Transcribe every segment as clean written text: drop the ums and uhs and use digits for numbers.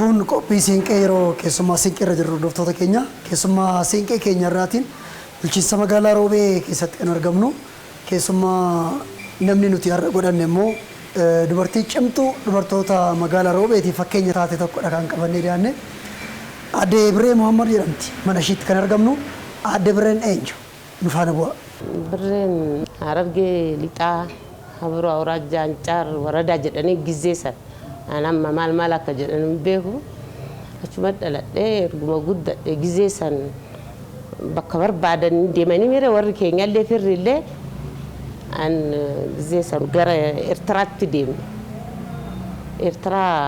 Kun qophii siinqee yeroo keessummaa siinqee irra jirru hordoftoota keenya keessummaa siinqee keenya irraatiin bulchiinsa magaalaa Roobee keessatti kan argamnu keessummaa namni nuti har'a godhanne immoo dubartii cimtuu dubartoota magaalaa Roobeetii fakkeenya taate tokkodha kan qabannee dhiyaanne Aadde Birree Muhammad jedhamti mana ishiitti kan argamnu Aadde Birreen eenyu nu faana bu'a. Birreen Harargee lixaa Habura Awraajjaa Ancaar waradaa jedhanii gizzeessan. Anamma maal akka jedhan beeku achuma dhaladhee erguma guddadhe gizzeessan bakka barbaadan deemanii mire warri keenyallee firrillee an gizzeessan gara Eertiraatti deemne. Eertiraa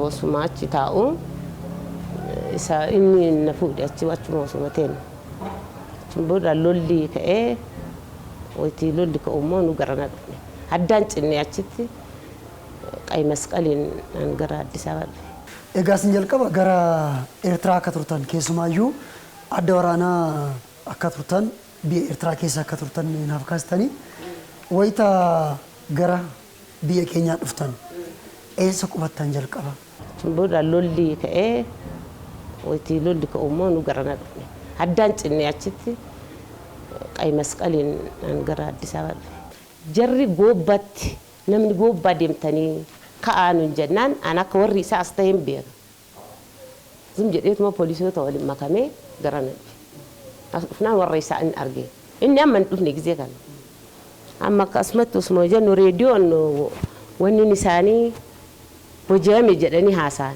wasuma achi taa'u isa inni na fuudhe achuma wasuma teenne. Achuma booda lolli ka'ee wayitii lolli ka'ummoo nu garana dhufne. Addaan cinnee achitti Qay Masqaliin gara Addis Ababa. Egaa sin jalqaba gara Eertiraa akka turtan keessumaayyuu adda waraanaa akka turtan biyya Eertiraa keessa akka turtan naaf kaastanii wayita gara biyya keenyaa dhuftan eessa qubattan jalqaba? Booda lolli ka'ee wayitii lolli ka'ummoo nu garana dhufne. Addaan cinnee achitti Qay Masqaliin gara Addis Ababa. Jarri goobbatti namni goobbaa deemtanii ka'aanu jennaan an akka warri isaa as ta'een beeka. Zum jedheetuma poolisoota waliin makamee garana as dhufnaan warra isaa in arge. Inni amma hin dhufne gizee kana. Amma akkasumatti osuma jennu reediyoon wanni isaanii bojjame jedhanii haasa'an.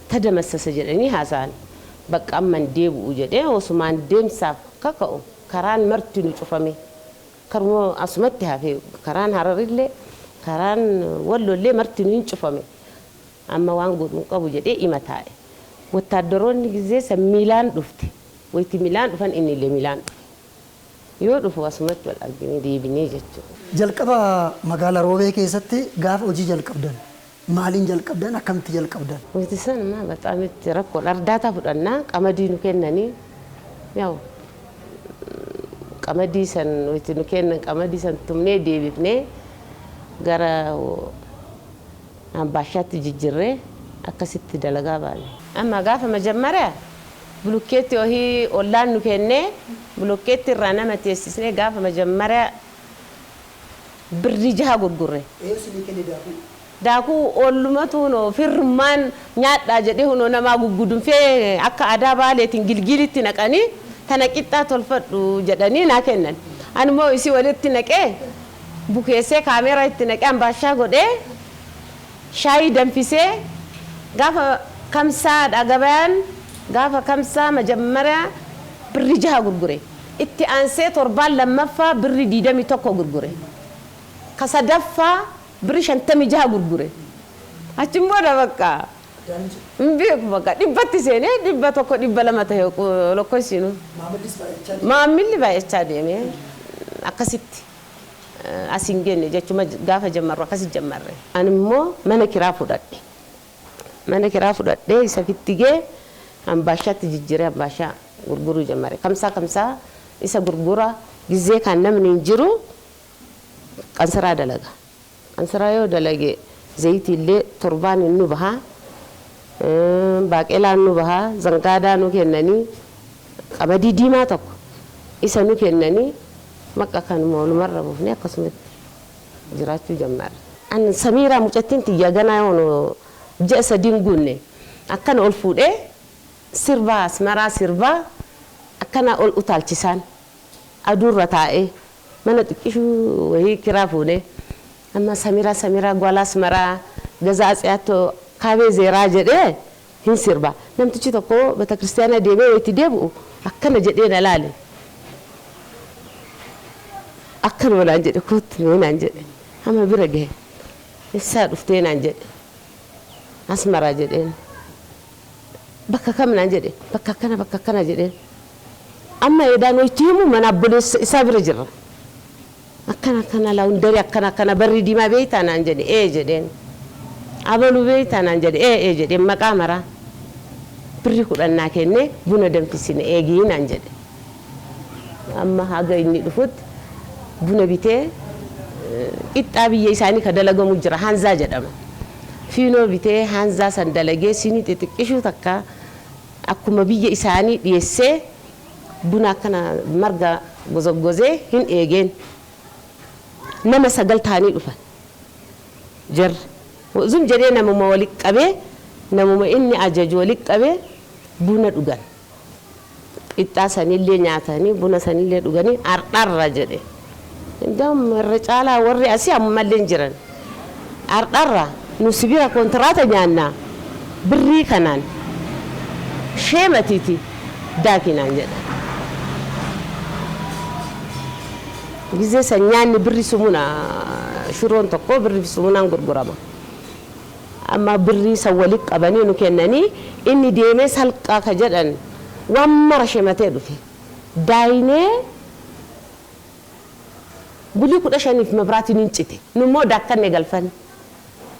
Tadamassasa jedhanii haasa'an. Bakka amma hin deebi'u jedhee osumaan deemsaaf kaka'u karaan marti nu cufame. Karmoo asumatti hafe karaan Hararillee karaan Wallollee marti nu hin cufame. Amma waan godhu qabu jedhee ima taa'e. Wattaaddaroonni gizee miilaan dhufte. Wayti miilaan dhufan inni illee miilaan dhufe. Yoo dhufu asumatti wal argine deebinee jechuudha. Jalqaba magaalaa Roobee keessatti gaafa hojii jalqabdan maaliin jalqabdan akkamitti jalqabdan? Wayti sana bataam itti rakkoo ardaataa fudhannaa qamadii nu kennanii yaa'u qamadii san wayti nu kennan qamadii san tumnee deebifnee gara ambaashaatti jijjiirree akkasitti dalagaa baane. Amma gaafa majammaraa bulukkeetti ohii ollaan nu kennee bulukkeetti irraa nama teessisnee gaafa majammaraa birrii 6 gurgurre. Daakuu ollumatu no firmaan nyaadhaa jedhee hunoo namaa guggudunfee akka aadaa baaleetiin gilgilitti naqanii tana qixxaa tolfadhu jedhanii naa kennan. Ani immoo isii walitti naqee bukeessee kaameeraa itti naqee ambaashaa godhee shaayii danfisee gaafa kamsaa dhagabayaan gaafa kamsaa majammaraa birrii 6 gurgure. Itti aansee torbaan lammaffaa birrii 21 gurgure. Ka sadaffaa birrii 56 gurgure. Achiin booda bakka mbeeku bakka dhibbatti seenee 100 200 ta'e lokkoisiinu. Maamilli baay'achaa deemee akkasitti asiin genne jechuudha gaafa jammarru akkasi jammarre. Ani immoo mana kiraa fudhadhe. Mana kiraa fudhadhee isa fittigee ambaashaatti jijjiiree ambaashaa gurguruu jammare. Kamsaa isa gurgura gizee kan namni hin jiru qansaraa dalaga. Qansaraa yoo dalage zayitiillee torbaan nu baha. Baaqelaan nu baha. Zangaadaa nu kennanii qamadii diimaa tokko isa nu kennanii makka kan moolumarra buufnee akkasumatti jiraachuu jammare. An Samiiraa mucattiin tiyya ganaa yoonu ji'a 3 guunne akkana ol fuudhee sirbaa asmaraa sirbaa akkana ol utaalchisaan aduurra taa'ee mana xiqqishuu wayii kiraa fuudhee amma Samiiraa gwala asmaraa gazaa tsiyaatoo kaabee zeeraa jedhee hin sirba. Namtichi tokko bata kiristaanaa deemee wayitti deebi'u akkana jedhee na laale. Akkana walaan jedhe kootti naan jedhe amma bira gahe isaa dhuftee naan jedhe asmaraa jedheen bakka kam naan jedhe bakka akkana jedheen amma eedaan wayitti himu mana abboleessa isaa bira jirra akkana laawundarii akkana barri diimaa beeytaa naan jedhe jedheen abaluu beeytaa naan jedhe jedheen maqaa maraa birrii 10 naa kennee buna danfisine eegii naan jedhe amma haga inni dhufutti buna bitee qixxaa biyya isaanii ka dalagamu jira hanzaa jedhama. fiinoo bitee hanzaa san dalagee sinii xixiqqishuu takka akkuma biyya isaanii dhiyeessee buna akkana marga gozoggozee hin eegeen nama 9 ta'anii dhufan jarri zum jedhee namuma walitti qabee namuma inni ajaju walitti qabee buna dhugan qixxaa sanillee nyaatanii buna sanillee dhuganii ardharra jedhe indam irra caalaa warri asii ammallee jiran ardharra nu sibira kontraata nyaannaa birrii kanaan sheematiiti daakinaan jedha gizee sanyaanni birri sumuna shiroon tokko birri sumunaan gurgurama amma birrii san walitti qabanii nu kennanii inni deemee salqaa ka jedhan waan mara sheematee dhufe daayinee bulii 15 mabraatiin hin cite nummoo daakkanne galfan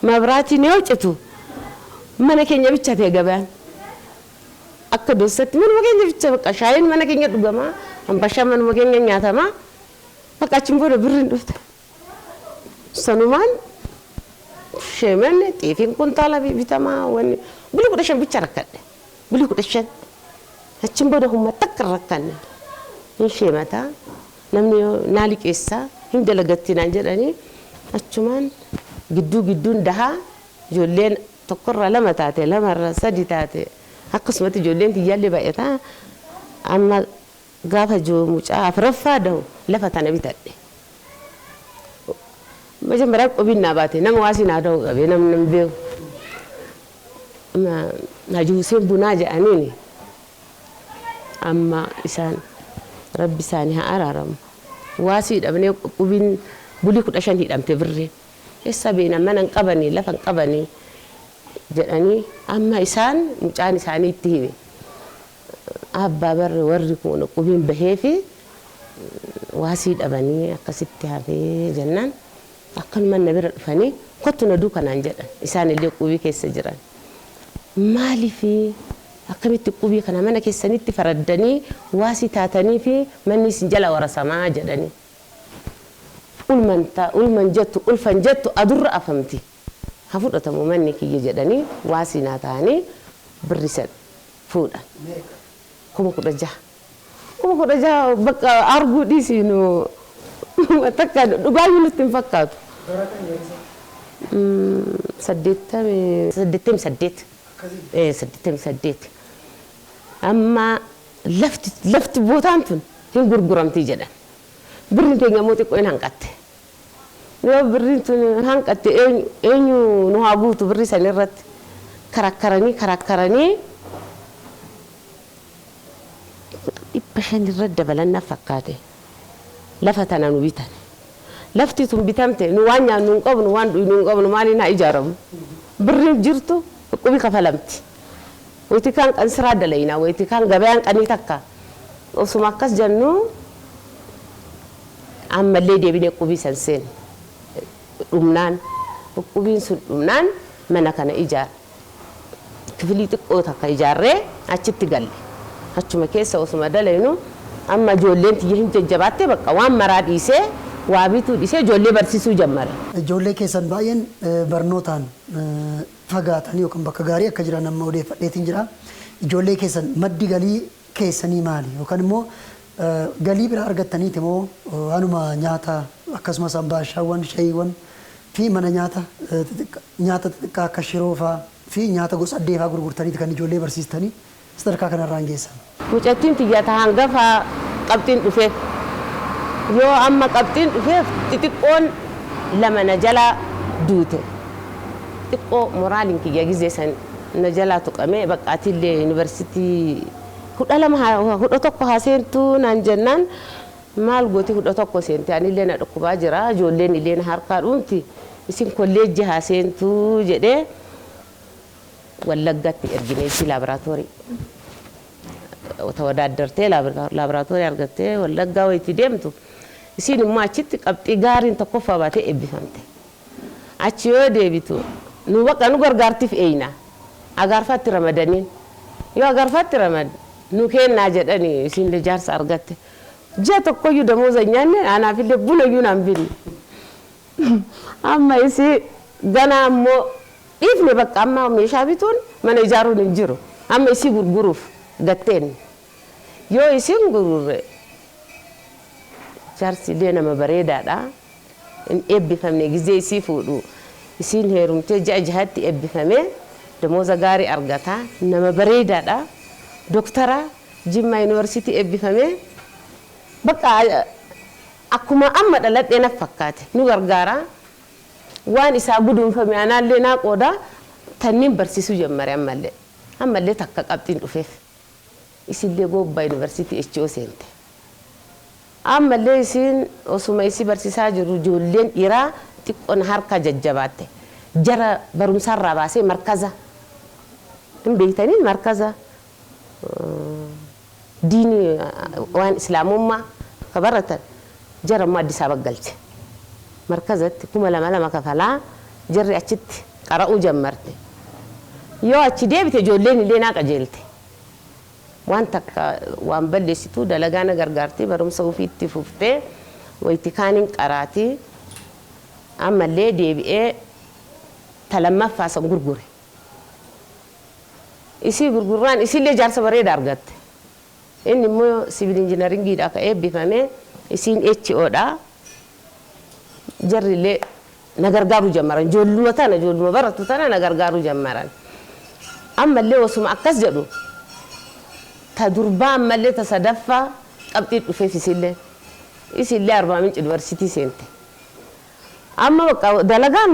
mabraatiin yoo citu mana keenya bicha ta'e gabaan akka doosatti mana keenya bicha bakka shaayiin mana keenya dhugamaa ambashaa mana keenya nyaatamaa bakka achiin booda birriin dhufte sanumaan sheemanne xiifiin kuntaala bitamaa wanni bulii 15 bicha rakkadhe bulii 15 achiin booda humna takka rakkanne hin sheemataa namni naa liqeessaa hin dalagattinaan jedhanii achumaan gidduun dahaa ijoolleen tokkorra 2 taate 2 3 taate akkasumatti ijoolleen tiyyaallee baay'ataa amma gaafa mucaa afuraffaa dahu lafa tana bitadhe majaamara qobinaa baate nama waasi naa dahu qabee namni beeku najuuseen bunaa jedhaniini amma isaan rabbi isaanii haa araaramu waasii dhabnee qubin bulii 15 hidhamte birreen eessa beena mana hin qabanii lafa hin qabanii jedhanii amma isaan mucaan isaanii itti hime abbaa barre warri kun qubin bahee fi waasii dhabanii akkasitti hafee jennaan akkanuma na bira dhufanii kottu na duukanaan jedhan isaan illee qubii keessa jiran maaliifi akkamitti qubii kana mana keessanitti faraddanii waasii taatanii fi manni isin jala warasamaa jedhanii ulman jettu ulfan jettu adurra afamti haa fudhatamu manni kiyya jedhanii waasii naa ta'anii birrisan fuudhan 16,000 bakka arguu dhiisinu takka dhugaayyuu nutti hin fakkaatu 88 amma lafti bootaan tun hin gurguramti jedhan birriin keenya immoo xiqqoo hin hanqatte yoo birriin tun hanqatte eenyu nu haa guutu birrii san irratti karakkaranii 500 irra dabalannaa fakkaate lafa tana nu bitan lafti tun bitamte nu waan nyaannu hin qabnu waan dhuynu hin qabnu maaliin haa ijaaramu birriin jirtu qubii kafalamti wayti kan qansiraa dalayna wayti kan gabayaan qanii takka osuma akkas jennu ammallee deebinee qubii san seen dhumnaan qubiin sun dhumnaan mana kana ijaar kifilii xiqqoo takka ijaarree achitti galle achuma keessa osuma dalaynu amma ijoolleen tiyya hin jajjabaatte bakka waan maraa dhiisee waa bituu dhiisee ijoollee barsiisuu jammare. Ijoollee keessan baay'een barnootaan fagaatanii yookaan bakka gaarii akka jiran amma odeeffadheetiin jira. Ijoollee keessan maddi galii keessanii maali yookaan immoo galii biraa argattaniiti moo anuma nyaata akkasumas ambaashaawwan shayiiwwan fi mana nyaata xixiqqaa akka shiroo fa'aa fi nyaata gosa addee fa'aa gurgurtaniiti kan ijoollee barsiistanii sadarkaa kanarraan geessan. Mucattiin tiyyata hangafa qabxiin dhufeef yoo amma qabxiin dhufeef xixiqqoon 2 na jala duute xiqqoo moraaliin kiyya gizee san na jala tuqamee baqqaatillee yuunivarsiitii 11 haaseentuu naan jennaan maal gooti 11 seente anillee na dhukkubaa jira ijoolleen illee na harkaa dhuunti isin kolleejjii haaseentuu jedhee Wallaggatti ergineetti laaboraatoorii ተወዳደርተee laaboraatoorii argattee Wallaggaa wayitti deemtu isin immoo achitti qabxii gaariin tokkoffaa baatee eebbifamte achi yoo deebitu nu bakka nu gargaartiif eeyna agarfatti ramadaniin yoo agarfatti ramad nu kennaa jedhanii isin jaarsa argatte ji'a tokkoyyuu damooza nyaanne anaafillee buna iyyuu naan binne amma isi ganaa immoo dhiifne bakka amma meeshaa bituun mana ijaaruun hin jiru amma isii gurguruuf gatteen yoo isin gurgurre jaarsi illee nama bareedaadha in eebbifamne gizee isii fuudhu isin heerumtee ja'a jahatti eebbifame damooza gaarii argata nama bareedaadha doktara Jimma University eebbifame bakka akkuma amma dhaladhee na fakkaate nu gargaara waan isaa gudunfame anallee naa qooda tanniin barsiisuu jammare ammallee takka qabxiin dhufeef isillee Goobba University HO seente ammallee isin osuma isi barsiisaa jiru ijoolleen dhiiraa xiqqoon harka jajjabaatte jara barumsaarraa baasee markaza hin beektanii markaza diini waan islaamummaa kabaratan jara mu Addis Ababa galche markazatti 2002 kafalaa jarri achitti qara'uu jammarte yoo achi deebite ijoolleen illee naa qajeelte waan takka waan balleessituu dalagaa na gargaartee barumsa ofiitti fuftee wayitti kaaniin qaraatii ammallee deebi'ee talammaffaa san gurgure isii gurgurraan isillee jaarsa bareeda argatte inni immoo civil engineeringiidha ka eebbifame isiin HOdha jarrillee na gargaaruu jammaran ijoolluma barattu tana na gargaaruu jammaran ammallee osuma akkas jedhu ta durbaa ammallee ta sadaffaa qabxii dhufeef isillee Arbaa Minci University seente amma bakka dalagaan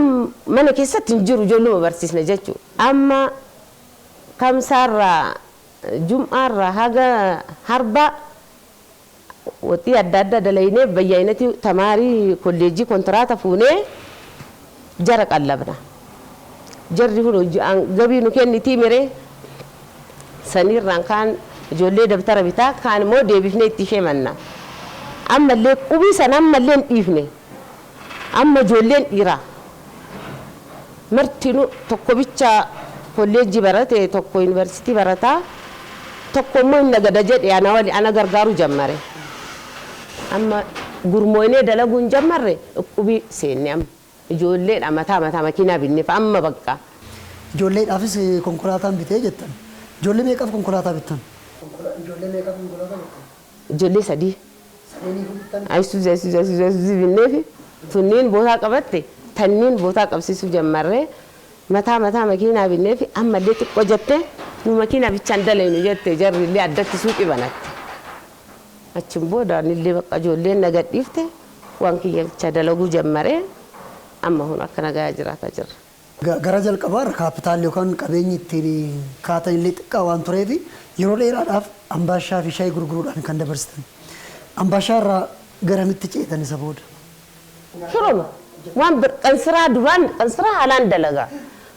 mana keessatti hin jiru ijoolluma barsiisna jechuudha amma kamsaarraa jum'aarraa haga harba wati adda adda dalaynee bayyainati tamaarii kolleejii kontiraata fuunee jara qallabna jarri huno gabii nu kennitii mire sanirraan kaan ijoollee dabtara bitaa kaan immoo deebifnee itti sheemanna ammallee qubii san ammallee hin dhiifne amma ijoolleen dhiiraa martinu tokko bicha kolleejii barate tokko yuunivarsiitii barataa tokko immoo hin nagada jedhe ana gargaaruu jammare amma gurmoonee dalaguun jammarre qubii seenne amma ijoolleedha mataa makiinaa binneef amma bakka ijoolleedhaafis konkolaataan bitee jettan ijoollee meeqaaf konkolaataa bittan ijoollee meeqaaf konkolaataa bittan ijoollee sadii ayisuuzi binneefi tunniin bootaa qabatte tanniin bootaa qabsiisuu jammarre mataa makiinaa binneefi ammallee xiqqoo jette nu makiinaa bichaan dalaynu jette jarrillee addatti suuqii banatte achin booda nillee bakka ijoolleen na gadhiifte waan kiyya bicha dalaguu jammare amma hun akka nagaa jiraata jirra. Gara jalqabaa kaapitaalli yookaan qabeenyi ittiin kaatan illee xiqqaa waan tureef yeroo dheeraadhaaf ambaashaa fi shaayii gurguruudhaan kan dabarsitan. Ambaashaa irraa garamitti ceetan isa booda? Shuruma waan qansiraa duraan qansiraa haalaan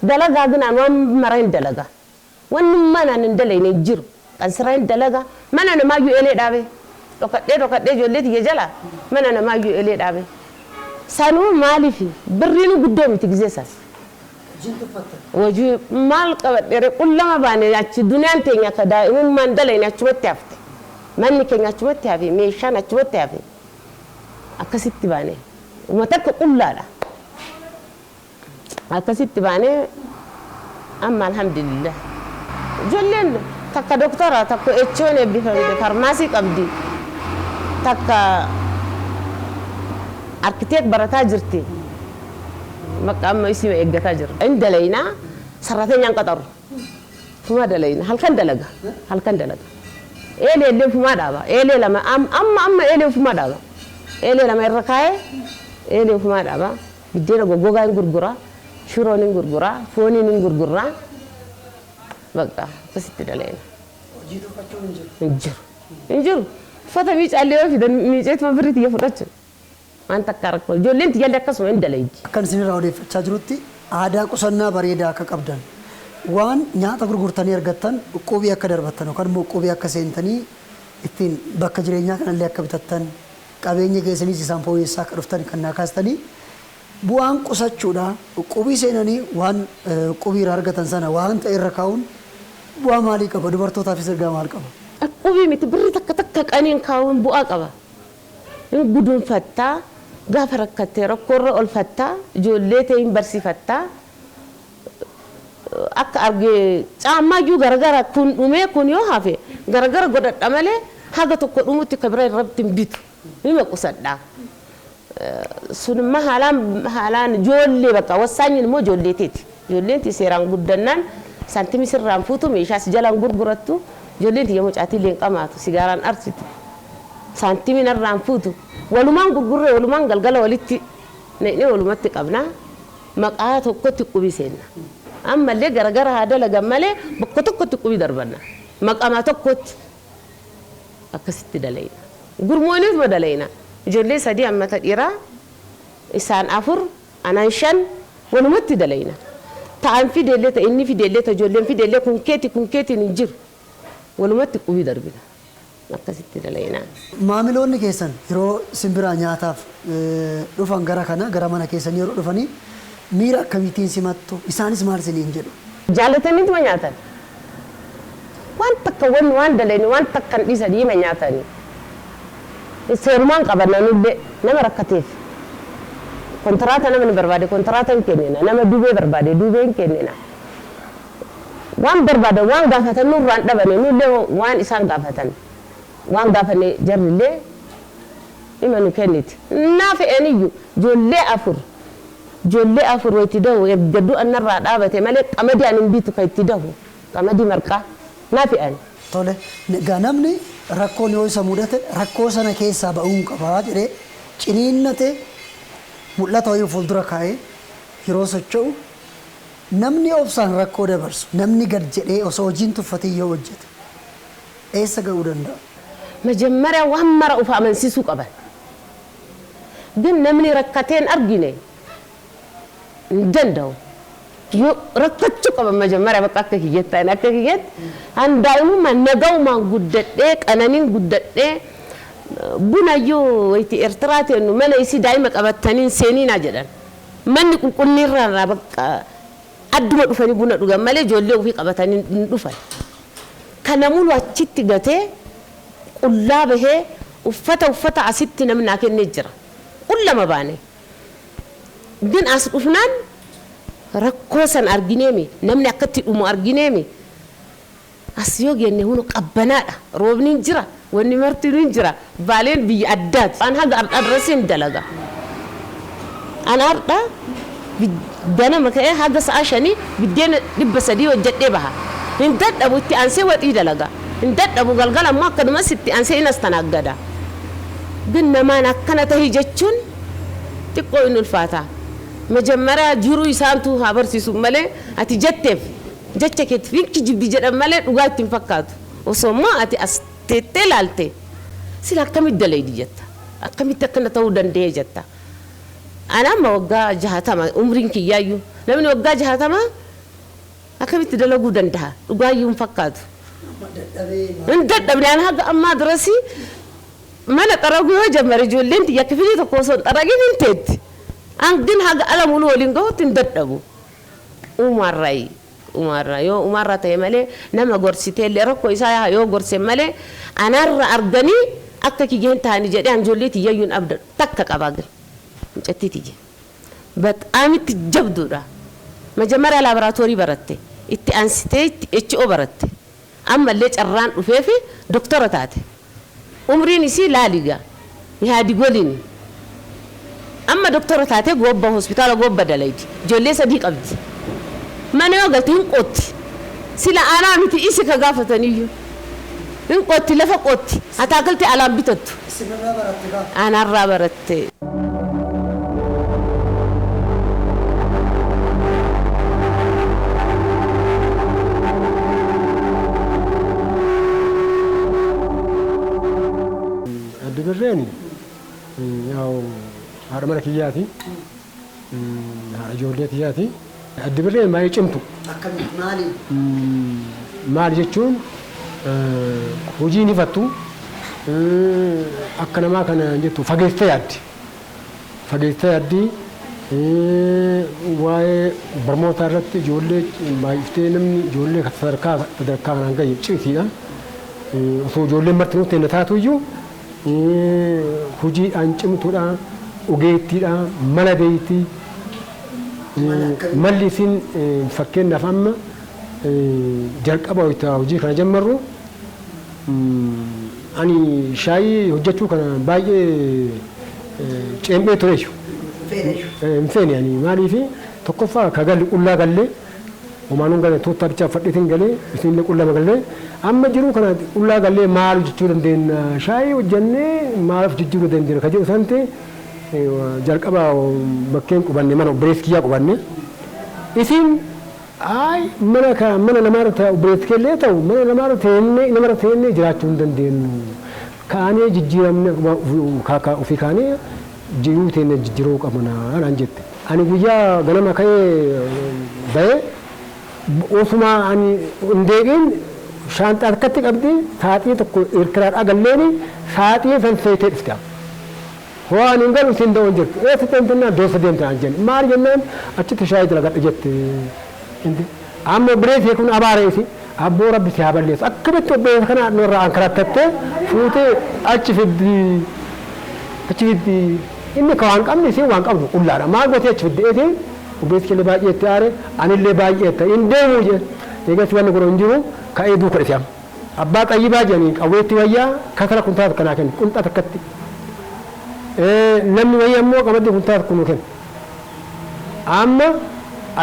dalagaa ginaan waan mara hin dalagaa wanni manaan hin dalayne jiru qansiraa hin dalagaa mana namaayyuu elee dhaabe dhokadhee ijoollee tiyya jala mana namaayyuu elee dhaabe sanuu maaliif birriin guddoo miti gizeessas wajii maal qabadheere qullama baane achi duniyaan teenya akka daa'imummaan dalayne achumatti hafte manni keenya achumatti hafe meeshaan achumatti hafe akkasitti baane umatakka qullaadha akkasitti baane amma alhamdulillah ijoolleen takka doktora takka HO'n eebbifamte farmaasii qabdi takka arkitek barataa jirti maqaa amma isii eeggataa jira inni dalayna sarrateenyaan qaxaru fuma dalayna halkan dalaga eelee fuma dhaaba eelee lama amma eelee fuma dhaaba eelee lama irra kaa'ee eelee fuma dhaaba biddeena goggogaa hin gurgura shiroon hin gurgura fooniin hin gurgura bakka akkasitti dalayna hin jiru uffata miicaallee yoo fidan miiceetuma birrii tiyya fudhachuun waan takka rakkoo ijoolleen tiyyaallee akkasuma hin dalayji. Akkan isinirraa odeeffachaa jirutti aadaa qusannaa bareedaa akka qabdan waan nyaata gurgurtanii argattan qubii akka darbattan yookaan immoo qubii akka seentanii ittiin bakka jireenyaa kanallee akka bitattan qabeenya keessaniis isaan fooyyessaa akka dhuftan kan naa kaastanii bu'aan qusachuudha qubii seenanii waan qubii irraa argatan sana waan ta'e irra kaa'uun bu'aa maalii qaba dubartootaafis ergaa maal qaba? Qubii miti birri takka qaniin kaa'uun bu'aa qaba. Hin gudunfattaa gaafa rakkattee rakkoorra olfattaa ijoollee ta'in barsiifattaa akka argee caammaayyuu garagara kun dhumee kun yoo hafe garagara godhadha malee haga tokko dhumutti kabira irratti hin bitu nima qusadhaa. Sunimma haalaan ijoollee bakka wasaanyin immoo ijoolleetiiti. Ijoolleenti seeraan guddannaan saantimii sirraan fuutu meeshaas jalaan gurgurattu ijoolleenti yoo mucaatii leenqamaatu sigaaraan arsitu saantimii narraan fuutu walumaan gurgurree walumaan galgala walitti ne'nee walumatti qabnaa maqaa tokkotti qubii seenna. Ammallee garagara haa dalagan malee bakka tokkotti qubii darbanna maqamaa tokkotti akkasitti dalayna. Gurmoonis ma dalayna. Ijoollee sadii ammata dhiiraa isaan afur anan shan walumatti dalayna. Ta'an fideellee ta inni fideellee ta ijoolleen fideellee kun keetiin hin jiru walumatti qubii darbina akkasitti dalayna. Maamiloonni keessan yeroo simbiraa nyaataaf dhufan gara kana gara mana keessan yeroo dhufanii miira akkamiitiin simattu isaanis maal isiniin jedhu? Jaalataniituma nyaatan. Waan takka waan dalayni waan takkan dhiisa dhiima nyaatanii. Seerumaan qabannanillee nama rakkateef kontiraata nama ni barbaade kontiraata hin kennina nama dubee barbaade dubee hin kennina waan barbaade waan gaafatan nurraan dhabane nullee waan isaan gaafatan waan gaafane jarrillee ima nu kenniti naaf eeniyyu ijoollee afur wayitti dahu gaddu annarraa dhaabate malee qamadii an hin bitu ka itti dahu qamadii marqaa naaf e'ani. Tole egaa namni rakkoon yoo isa mudate rakkoo sana keessaa ba'uun qabaa jedhee ciniinnate mul'ata wayii fuuldura kaa'ee yeroo socho'u namni obsaan rakkoo dabarsu namni gad jedhee osoo hojiin tuffatee yoo hojjete eessa ga'uu danda'a? Majammaraa waan mara of amansiisuu qaban. ግን namni rakkateen argine hin danda'u. Yoo rakkachuu qaban majammaraa bakka akka kiyyeettaan akka kiyyeetti handaa'imummaan naga'umaan guddadhee qananiin guddadhee bunayyuu wayitii Eertiraa teennu mana isii daa'ima qabataniin seeninaa jedhan. Manni qulqullinirraa bakka adduma dhufanii buna dhugan malee ijoollee ofii qabatanii hin dhufan. Kana mulu achitti gatee qullaa bahee uffata asitti namni naa kennee jira. Qullama baane. ግን as dhufnaan rakkoo san argineemi namni akkatti dhumu argineemi as yoo genne hunu qabbanaadha roobni jira wanni martiin jira baaleen biyya addaati an haga adresiin dalaga an arda ganama ka'ee haga sa'a shanii biddeena 300 hojjedhee baha hin dadhabu itti ansee waxii dalaga hin dadhabu galgala ammoo akkaduma sitti ansee inas tanaggada ግን namaan akkana tahii jechuun xiqqoo hin ulfaata. Majammaraa jiruu isaantu haa barsiisu malee ati jetteef jecha keetti finki jibbi jedhan malee dhugaa ittiin fakkaatu. Osoo immoo ati as teettee laalte sila akkamitti dalaydi jetta akkamitti akkana ta'uu danda'e jetta. Ana amma waggaa 60 umriin kiyyaayyuu namni waggaa 60 akkamitti dalaguu danda'a dhugaayyuu hin fakkaatu. Hin dadhabne an haga ammaa dirasii mana xaraguu yoo jammare ijoolleen xiyya kifilii tokko osoo xaragin hin teetti. Angin haga alamul waliin gahuutti hin dadhabu. Umarraa yoo umarraa ta'e malee nama gorsiteellee rakkoo isaa yoo gorse malee anarra arganii akka kiyyeen ta'anii jedhee ijoollee tiyyayyuun abdadhu takka qabaa gal. Mucattii tiyye. Baxaamitti jabduudha. Majammaraa laaboraatoorii baratte itti ansitee itti HO baratte. Ammallee carraan dhufeefi doktora taate. Umriin isii laaliga. Yaadi goliini. Amma doktora taate gobba hospitaala gobba dalaydi ijoollee sadii qabdi mana yoo galte hin qotti sila aanaa miti isi ka gaafataniyyuu hin qotti lafa qotti ataakalte alaan bitattu aanarraa baratte. Adda birreeni yaw haadha mana kiyyaati haadha ijoollee kiyyaati addi birreen maayii cimtu maali jechuun hojii ni fattu akka namaa kana jettu fageessee yaaddi waa'ee barnootaa irratti ijoollee baay'iftee namni ijoollee sadarkaa kanaan gahe cimsiidha osoo ijoolleen marti nutti hin taatu iyyuu hojiidhaan cimtuudha ogeettiidha mala beeyti malli isin fakkeenyaaf amma jalqaba hojii kana jammarru ani shaayii hojjechuu kana baay'ee ceembee ture jechuudha. Hin feene ani maaliif tokkoffaa ka galli qullaa gallee homaanuun galee tuuttaa bichaa fadhiitiin galee isinillee qullama galee amma jiru kana qullaa gallee maal jechuu dandeenya shaayii hojjennee maaliif jijjiiruu dandeenya ka jedhu santi jalqaba bakkeen qubanne mana obboleessa kiyyaa qubanne isin mana namaarra ta'u obboleessa keellee ta'u mana namaarra teennee jiraachuu hin dandeenyu kaanee jijjiiramne ofii kaanee jiruu teenya jijjiiruu qabnaa naan jette ani guyyaa ganama ka'ee bahee osuma ani hin deebiin shaanxaa akkatti qabdi saaxii tokko eertiraadhaa galleeni saaxii san feetee dhufte waan hin galu isin da'oon jirtu eessa teentennaa doosa deemtaan jenna maal jennaan achitti shaayii dalagadha jette amma obboleessi kun abaareesi abboo rabbi si haa balleessu akkamitti obboleessa kana nurraa ankarattattee fuutee achi fiddi inni ka waan qabni isin waan qabdu qullaadha maal gootee achi fiddeetiin obboleessi keellee baay'ee itti aare anillee baay'ee itti hin deemuu jee eegas wanni kun hin jiru ka'ee duuka dhufeam abbaa qayyibaa jedhanii qawweetti wayyaa kasala kuntaata kanaa kennu qunxaa takkatti namni wayyaa immoo qamadii kuntaata kunuu kennu amma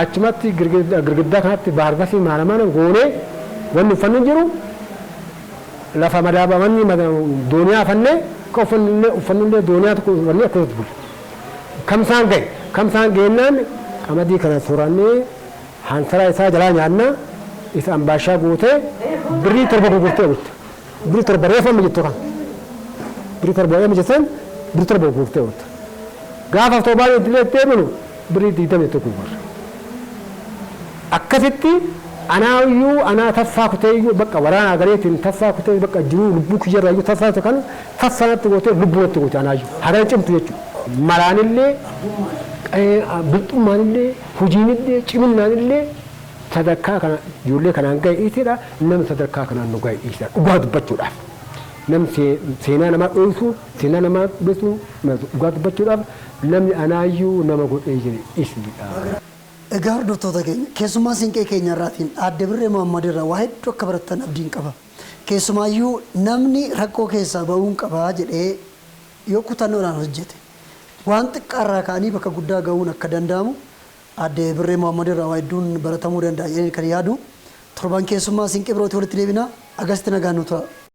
achumatti girgiddaa kanatti baarbasii maalamaan goonee wanni uffannu jiru lafa madaaba manni dooniyaa fannee ka uffannullee dooniyaa tokko wanni akkasitti bulu kamsaan geennaan qamadii kana soorannee hansaraa isaa jalaa nyaannaa isa ambaashaa gootee birrii torba gurgurtee bulte birrii torba reeffa mijittu kan birrii torba yoo mijissan birrii torba gurgurtee bulte gaafa toobaan idilee deebinu birrii 21 gurgurre akkasitti anaayyuu anaa taffaa kuteeyyuu bakka waraanaa gareetiin taffaa kutee bakka jiruu lubbuu kiyyarraayyuu taffaa kan taffanatti gootee lubbuutti goote anaayyuu hagan cimtu jechuudha maraanillee bilxummaanillee hojiinillee ciminnaanillee sadarkaa kana ijoollee kanaan ga'e dhiisidha namni sadarkaa kanaan nu ga'e dhiisidha dhugaa dubbachuudhaaf namni seenaa namaa dho'isu seenaa namaa beeku dhugaa dubbachuudhaaf namni anaayyuu nama godhee jire dhiisidha. Egaa hordoftoota keenya keessumaa siinqee keenya irraatiin aadde Birree Mohaammed irraa waa hedduu akka barattan abdiin qaba. Keessumaayyuu namni rakkoo keessaa ba'uun qabaa jedhee yoo kutannoodhaan hojjete waan xiqqaarraa ka'anii bakka guddaa ga'uun akka danda'amu aadde Birree Mohaammed irraa waa hedduun baratamuu danda'a jedhanii kan yaadu torban keessumaa siinqee birootii walitti deebina agasti nagaan nu ta'a.